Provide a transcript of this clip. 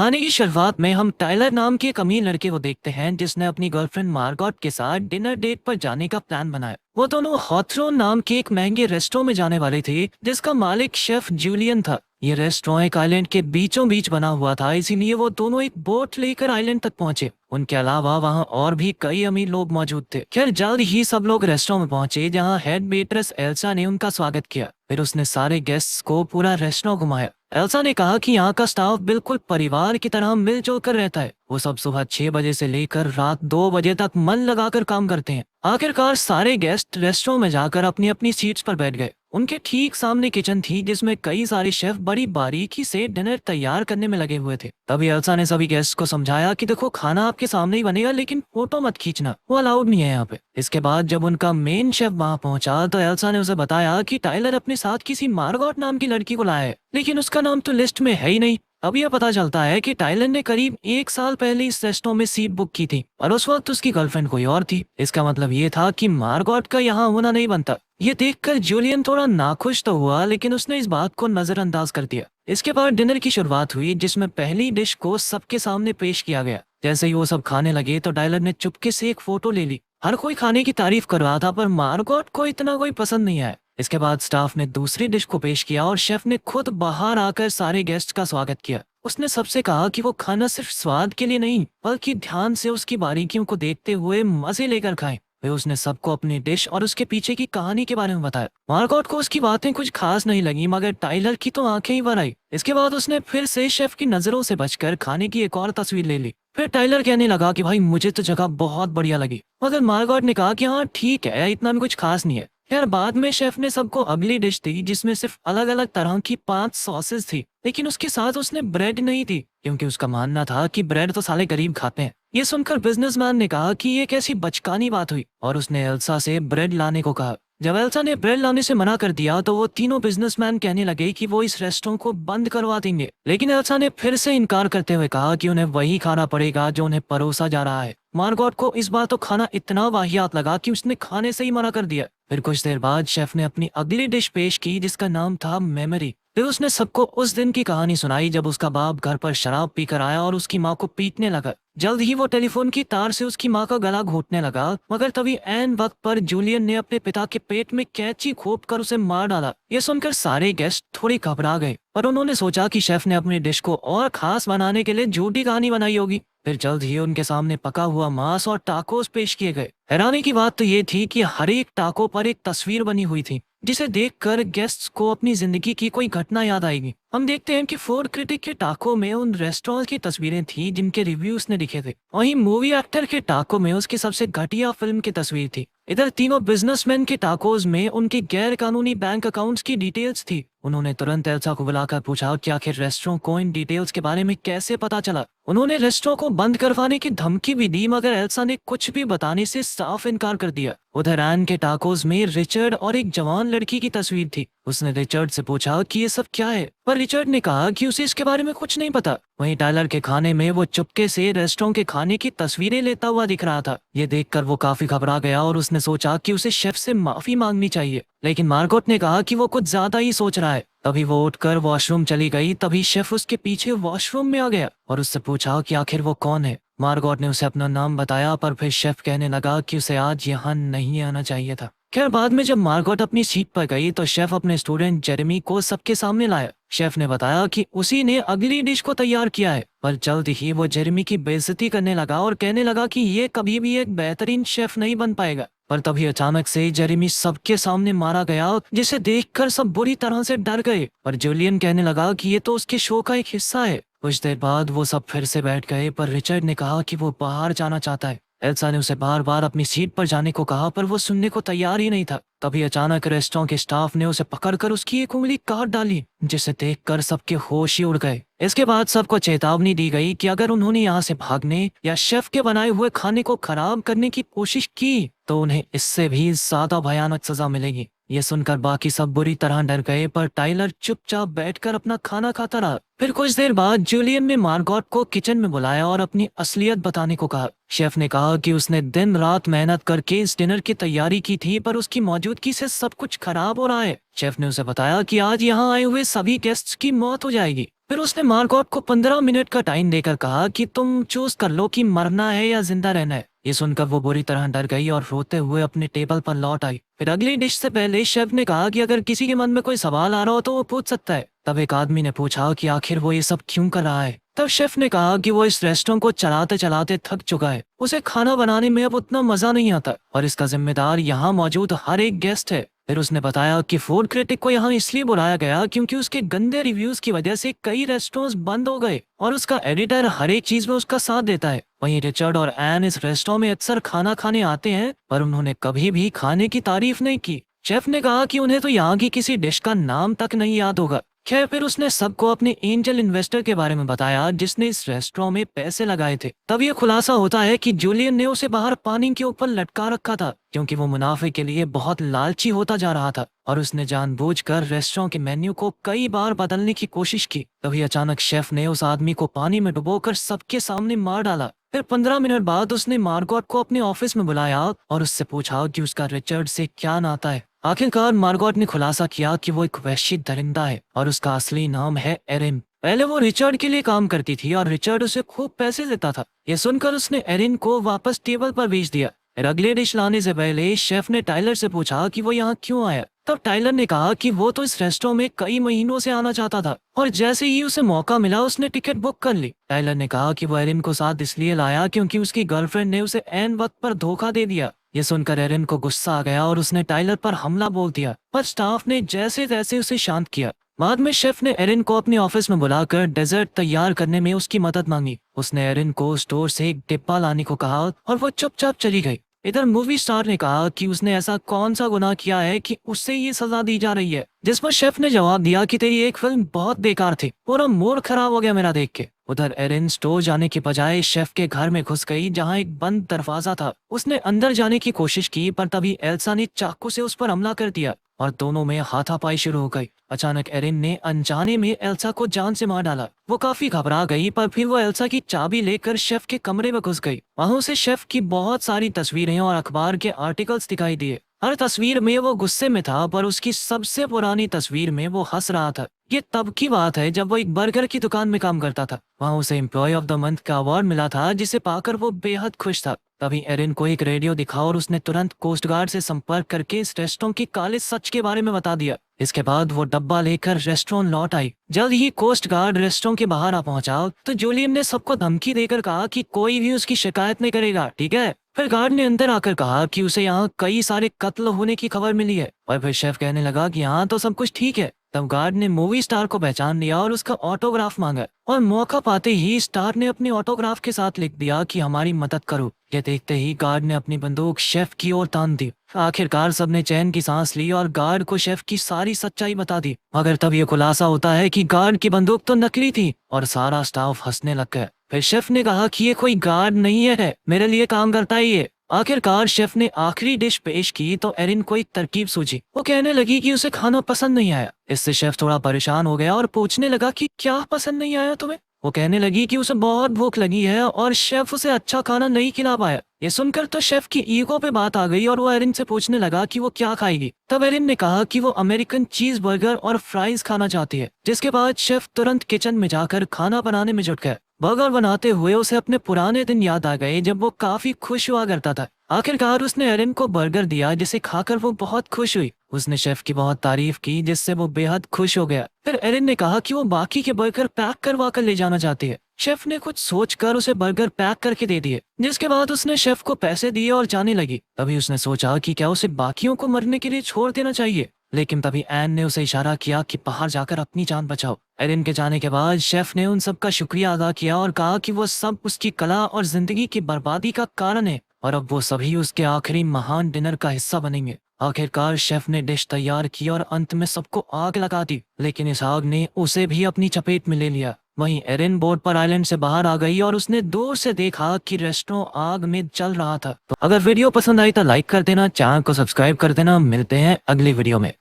कहानी की शुरुआत में हम टाइलर नाम के एक अमीर लड़के को देखते हैं जिसने अपनी गर्लफ्रेंड मार्गॉट के साथ डिनर डेट पर जाने का प्लान बनाया। वो दोनों हॉथरोन नाम के एक महंगे रेस्टोरेंट में जाने वाले थे जिसका मालिक शेफ जूलियन था। ये रेस्टोरेंट एक आइलैंड के बीचों बीच बना हुआ था, इसीलिए वो दोनों एक बोट लेकर आइलैंड तक पहुंचे। उनके अलावा वहां और भी कई अमीर लोग मौजूद थे। खैर जल्द ही सब लोग रेस्टोरेंट में पहुंचे जहां हेड वेट्रेस एल्सा ने उनका स्वागत किया। फिर उसने सारे गेस्ट्स को पूरा रेस्टोरेंट घुमाया। एल्सा ने कहा कि यहाँ का स्टाफ बिल्कुल परिवार की तरह मिलजुल कर रहता है। वो सब सुबह 6 बजे से लेकर रात 2 बजे तक मन लगाकर काम करते हैं। आखिरकार सारे गेस्ट रेस्टोरेंट में जाकर अपनी अपनी सीट्स पर बैठ गए। उनके ठीक सामने किचन थी जिसमें कई सारे शेफ बड़ी बारीकी से डिनर तैयार करने में लगे हुए थे। तभी एल्सा ने सभी गेस्ट को समझाया कि देखो, खाना आपके सामने ही बनेगा लेकिन फोटो मत खींचना, वो अलाउड नहीं है यहाँ पे। इसके बाद जब उनका मेन शेफ वहाँ पहुंचा तो एल्सा ने उसे बताया कि टाइलर अपने साथ किसी मार्गॉट नाम की लड़की को लाया है, लेकिन उसका नाम तो लिस्ट में है ही नहीं। अब यह पता चलता है कि टाइलर ने करीब 1 साल पहले इस रेस्टोरेंट में सीट बुक की थी और उस वक्त उसकी गर्लफ्रेंड कोई और थी। इसका मतलब ये था कि मार्गॉट का यहाँ होना नहीं बनता। ये देखकर जूलियन थोड़ा नाखुश तो हुआ, लेकिन उसने इस बात को नजरअंदाज कर दिया। इसके बाद डिनर की शुरुआत हुई जिसमें पहली डिश को सबके सामने पेश किया गया। जैसे ही वो सब खाने लगे तो टाइलर ने चुपके से एक फोटो ले ली। हर कोई खाने की तारीफ कर रहा था पर मार्गॉट को इतना कोई पसंद नहीं आया। इसके बाद स्टाफ ने दूसरी डिश को पेश किया और शेफ ने खुद बाहर आकर सारे गेस्ट का स्वागत किया। उसने सबसे कहा कि वो खाना सिर्फ स्वाद के लिए नहीं बल्कि ध्यान से उसकी बारीकियों को देखते हुए मजे लेकर खाएं। फिर उसने सबको अपनी डिश और उसके पीछे की कहानी के बारे में बताया। मार्गॉट को उसकी बातें कुछ खास नहीं लगी, मगर टाइलर की तो आंखें ही भर आई। इसके बाद उसने फिर से शेफ की नजरों से बचकर खाने की एक और तस्वीर ले ली। फिर टाइलर कहने लगा कि भाई मुझे तो जगह बहुत बढ़िया लगी, मगर मार्गॉट ने कहा कि हाँ ठीक है, इतना भी कुछ खास नहीं है। यार बाद में शेफ ने सबको अगली डिश दी जिसमें सिर्फ अलग अलग तरह की 5 सॉसेस थी, लेकिन उसके साथ उसने ब्रेड नहीं थी क्योंकि उसका मानना था कि ब्रेड तो साले गरीब खाते हैं। ये सुनकर बिजनेसमैन ने कहा कि ये कैसी बचकानी बात हुई और उसने एल्सा से ब्रेड लाने को कहा। जब एल्सा ने ब्रेड लाने से मना कर दिया तो वो तीनों बिजनेसमैन कहने लगे कि वो इस रेस्टोरेंट को बंद करवा देंगे, लेकिन एल्सा ने फिर से इनकार करते हुए कहा कि उन्हें वही खाना पड़ेगा जो उन्हें परोसा जा रहा है। मार्गॉट को इस बार तो खाना इतना वाहियात लगा कि उसने खाने से ही मना कर दिया। फिर कुछ देर बाद शेफ ने अपनी अगली डिश पेश की जिसका नाम था मेमोरी। फिर उसने सबको उस दिन की कहानी सुनाई जब उसका बाप घर पर शराब पीकर आया और उसकी माँ को पीटने लगा। जल्द ही वो टेलीफोन की तार से उसकी माँ का गला घोटने लगा, मगर तभी ऐन वक्त पर जूलियन ने अपने पिता के पेट में कैंची घोंप कर उसे मार डाला। ये सुनकर सारे गेस्ट थोड़ी घबरा गए, पर उन्होंने सोचा कि शेफ ने अपनी डिश को और खास बनाने के लिए झूठी कहानी बनाई होगी। फिर जल्द ही उनके सामने पका हुआ मांस और टाकोस पेश किए गए। हैरानी की बात तो ये थी कि हर एक टाको पर एक तस्वीर बनी हुई थी जिसे देखकर गेस्ट्स को अपनी जिंदगी की कोई घटना याद आएगी। हम देखते हैं कि फूड क्रिटिक के टाको में उन रेस्टोरेंट की तस्वीरें थी जिनके रिव्यूज ने लिखे थे। वहीं मूवी एक्टर के टाको में उसकी सबसे घटिया फिल्म की तस्वीर थी। इधर तीनों बिजनेसमैन के टाकोज में उनके गैर कानूनी बैंक अकाउंट्स की डिटेल्स थी। उन्होंने तुरंत एल्सा को बुलाकर पूछा कि आखिर रेस्टोरेंट को इन डिटेल्स के बारे में कैसे पता चला। उन्होंने रेस्टोरेंट को बंद करवाने की धमकी भी दी, मगर एल्सा ने कुछ भी बताने से साफ इनकार कर दिया। उधर एन के टाकोज में रिचर्ड और एक जवान लड़की की तस्वीर थी। उसने रिचर्ड से पूछा कि ये सब क्या है, पर रिचर्ड ने कहा कि उसे इसके बारे में कुछ नहीं पता। वहीं टाइलर के खाने में वो चुपके से रेस्टोरेंट के खाने की तस्वीरें लेता हुआ दिख रहा था। ये देखकर वो काफी घबरा गया और उसने सोचा कि उसे शेफ से माफी मांगनी चाहिए, लेकिन मार्गॉट ने कहा कि वो कुछ ज्यादा ही सोच रहा है। तभी वो उठकर वॉशरूम चली गई। तभी शेफ उसके पीछे वॉशरूम में आ गया और उससे पूछा कि आखिर वो कौन है। मार्गॉट ने उसे अपना नाम बताया, पर फिर शेफ कहने लगा कि उसे आज यहाँ नहीं आना चाहिए था। खैर बाद में जब मार्गॉट अपनी सीट पर गई तो शेफ अपने स्टूडेंट जेरेमी को सबके सामने लाया। शेफ ने बताया कि उसी ने अगली डिश को तैयार किया है, पर जल्द ही वो जेरेमी की बेइज्जती करने लगा और कहने लगा कि ये कभी भी एक बेहतरीन शेफ नहीं बन पाएगा। पर तभी अचानक से जेरेमी सबके सामने मारा गया, जिसे देखकर सब बुरी तरह से डर गए। पर जूलियन कहने लगा कि ये तो उसके शो का एक हिस्सा है। कुछ देर बाद वो सब फिर से बैठ गए, पर रिचर्ड ने कहा कि वो बाहर जाना चाहता है। एल्सा ने उसे बार बार अपनी सीट पर जाने को कहा, पर वो सुनने को तैयार ही नहीं था। तभी अचानक रेस्टोरेंट के स्टाफ ने उसे पकड़कर उसकी एक उंगली काट डाली, जिसे देखकर सबके होश ही उड़ गए। इसके बाद सबको चेतावनी दी गई कि अगर उन्होंने यहाँ से भागने या शेफ के बनाए हुए खाने को खराब करने की कोशिश की तो उन्हें इससे भी ज्यादा भयानक सजा मिलेगी। ये सुनकर बाकी सब बुरी तरह डर गए, पर टाइलर चुपचाप बैठकर अपना खाना खाता रहा। फिर कुछ देर बाद जूलियन ने मार्गोट को किचन में बुलाया और अपनी असलियत बताने को कहा। शेफ ने कहा कि उसने दिन रात मेहनत करके इस डिनर की तैयारी की थी, पर उसकी मौजूदगी से सब कुछ खराब हो रहा है। शेफ ने उसे बताया कि आज यहाँ आए हुए सभी गेस्ट्स की मौत हो जाएगी। फिर उसने मार्गोट को 15 मिनट का टाइम देकर कहा कि तुम चूज कर लो कि मरना है या जिंदा रहना है। ये सुनकर वो बुरी तरह डर गई और रोते हुए अपने टेबल पर लौट आई। फिर अगली डिश से पहले शेफ ने कहा कि अगर किसी के मन में कोई सवाल आ रहा हो तो वो पूछ सकता है। तब एक आदमी ने पूछा कि आखिर वो ये सब क्यों कर रहा है। तब शेफ ने कहा कि वो इस रेस्टोरेंट को चलाते चलाते थक चुका है, उसे खाना बनाने में अब उतना मजा नहीं आता और इसका जिम्मेदार यहाँ मौजूद हर एक गेस्ट है। फिर उसने बताया कि फूड क्रिटिक को यहाँ इसलिए बुलाया गया क्योंकि उसके गंदे रिव्यूज की वजह से कई रेस्टोरेंट्स बंद हो गए और उसका एडिटर हर एक चीज में उसका साथ देता है। वहीं रिचर्ड और एन इस रेस्टोरेंट में अक्सर खाना खाने आते हैं, पर उन्होंने कभी भी खाने की तारीफ नहीं की। शेफ ने कहा कि उन्हें तो यहाँ की किसी डिश का नाम तक नहीं याद होगा। खैर, फिर उसने सबको अपने एंजल इन्वेस्टर के बारे में बताया जिसने इस रेस्टोरेंट में पैसे लगाए थे। तब ये खुलासा होता है कि जूलियन ने उसे बाहर पानी के ऊपर लटका रखा था क्योंकि वो मुनाफे के लिए बहुत लालची होता जा रहा था और उसने जानबूझकर रेस्टोरेंट के मेन्यू को कई बार बदलने की कोशिश की। तभी अचानक शेफ ने उस आदमी को पानी में डुबोकर सबके सामने मार डाला। फिर 15 मिनट बाद उसने मार्गोट को अपने ऑफिस में बुलाया और उससे पूछा कि उसका रिचर्ड से क्या नाता है। आखिरकार मार्गोट ने खुलासा किया कि वो एक वहशी दरिंदा है और उसका असली नाम है एरिन। पहले वो रिचर्ड के लिए काम करती थी और रिचर्ड उसे खूब पैसे देता था। ये सुनकर उसने एरिन को वापस टेबल पर भेज दिया। फिर अगले डिश लाने से पहले शेफ ने टाइलर से पूछा कि वो यहाँ क्यों आया। तब टाइलर ने कहा कि वो तो इस रेस्टोरेंट में कई महीनों से आना चाहता था और जैसे ही उसे मौका मिला उसने टिकट बुक कर ली। टाइलर ने कहा कि वो एरिन को साथ इसलिए लाया क्योंकि उसकी गर्लफ्रेंड ने उसे ऐन वक्त पर धोखा दे दिया। ये सुनकर एरिन को गुस्सा आ गया और उसने टाइलर पर हमला बोल दिया, पर स्टाफ ने जैसे तैसे उसे शांत किया। बाद में शेफ ने एरिन को अपने ऑफिस में बुलाकर डेजर्ट तैयार करने में उसकी मदद मांगी। उसने एरिन को स्टोर से एक डिब्बा लाने को कहा और वो चुपचाप चली गई। इधर मूवी स्टार ने कहा कि उसने ऐसा कौन सा गुनाह किया है कि उससे ये सजा दी जा रही है, जिस पर शेफ ने जवाब दिया कि तेरी एक फिल्म बहुत बेकार थी, पूरा मूड खराब हो गया मेरा देख के। उधर एरिन स्टोर जाने की बजाय शेफ के घर में घुस गई जहां एक बंद दरवाजा था। उसने अंदर जाने की कोशिश की, पर तभी एल्सा ने चाकू से उस पर हमला कर दिया और दोनों में हाथापाई शुरू हो गई। अचानक एरिन ने अनजाने में एल्सा को जान से मार डाला। वो काफी घबरा गई, पर फिर वो एल्सा की चाबी लेकर शेफ के कमरे में घुस गई। वहां उसे शेफ की बहुत सारी तस्वीरें और अखबार के आर्टिकल्स दिखाई दिए। हर तस्वीर में वो गुस्से में था, पर उसकी सबसे पुरानी तस्वीर में वो हंस रहा था। ये तब की बात है जब वो एक बर्गर की दुकान में काम करता था। वहाँ उसे एम्प्लॉय ऑफ द मंथ का अवार्ड मिला था, जिसे पाकर वो बेहद खुश था। तभी एरिन को एक रेडियो दिखा और उसने तुरंत कोस्ट गार्ड से संपर्क करके इस रेस्टोरेंट की काले सच के बारे में बता दिया। इसके बाद वो डब्बा लेकर रेस्टोरेंट लौट आई। जल्द ही कोस्ट गार्ड रेस्टोरेंट के बाहर आ पहुंचा तो जूलियन ने सबको धमकी देकर कहा कि कोई भी उसकी शिकायत नहीं करेगा, ठीक है। फिर गार्ड ने अंदर आकर कहा कि उसे यहाँ कई सारे कत्ल होने की खबर मिली है और फिर शेफ कहने लगा कि यहाँ तो सब कुछ ठीक है। तब गार्ड ने मूवी स्टार को पहचान लिया और उसका ऑटोग्राफ मांगा और मौका पाते ही स्टार ने अपने ऑटोग्राफ के साथ लिख दिया कि हमारी मदद करो। ये देखते ही गार्ड ने अपनी बंदूक शेफ की ओर तान दी। आखिरकार सबने चैन की सांस ली और गार्ड को शेफ की सारी सच्चाई बता दी। मगर तब ये खुलासा होता है कि गार्ड की बंदूक तो नकली थी और सारा स्टाफ हंसने लग गया। फिर शेफ ने कहा कि ये कोई गार्ड नहीं है, मेरे लिए काम करता है ये। आखिरकार शेफ ने आखिरी डिश पेश की तो एरिन को एक तरकीब सूझी। वो कहने लगी कि उसे खाना पसंद नहीं आया। इससे शेफ थोड़ा परेशान हो गया और पूछने लगा कि क्या पसंद नहीं आया तुम्हें। वो कहने लगी कि उसे बहुत भूख लगी है और शेफ उसे अच्छा खाना नहीं खिला पाया। ये सुनकर तो शेफ की ईगो पे बात आ गई और वो एरिन से पूछने लगा कि वो क्या खाएगी। तब एरिन ने कहा कि वो अमेरिकन चीज बर्गर और फ्राइज खाना चाहती है, जिसके बाद शेफ तुरंत किचन में जाकर खाना बनाने में जुट गया। बर्गर बनाते हुए उसे अपने पुराने दिन याद आ गए जब वो काफी खुश हुआ करता था। आखिरकार उसने एरिन को बर्गर दिया, जिसे खाकर वो बहुत खुश हुई। उसने शेफ की बहुत तारीफ की, जिससे वो बेहद खुश हो गया। फिर एरिन ने कहा कि वो बाकी के बर्गर पैक करवा कर ले जाना चाहती है। शेफ ने कुछ सोचकर उसे बर्गर पैक करके दे दिए, जिसके बाद उसने शेफ को पैसे दिए और जाने लगी। तभी उसने सोचा कि क्या उसे बाकियों को मरने के लिए छोड़ देना चाहिए, लेकिन तभी एन ने उसे इशारा किया कि बाहर जाकर अपनी जान बचाओ। एरिन के जाने के बाद शेफ ने उन सब का शुक्रिया अदा किया और कहा कि वो सब उसकी कला और जिंदगी की बर्बादी का कारण है और अब वो सभी उसके आखिरी महान डिनर का हिस्सा बनेंगे। आखिरकार शेफ ने डिश तैयार की और अंत में सबको आग लगा दी, लेकिन इस आग ने उसे भी अपनी चपेट में ले लिया। वहीं एरिन बोट पर आइलैंड से बाहर आ गई और उसने दूर से देखा कि रेस्टोरेंट आग में जल रहा था। तो अगर वीडियो पसंद आई तो लाइक कर देना, चैनल को सब्सक्राइब कर देना। मिलते हैं अगली वीडियो में।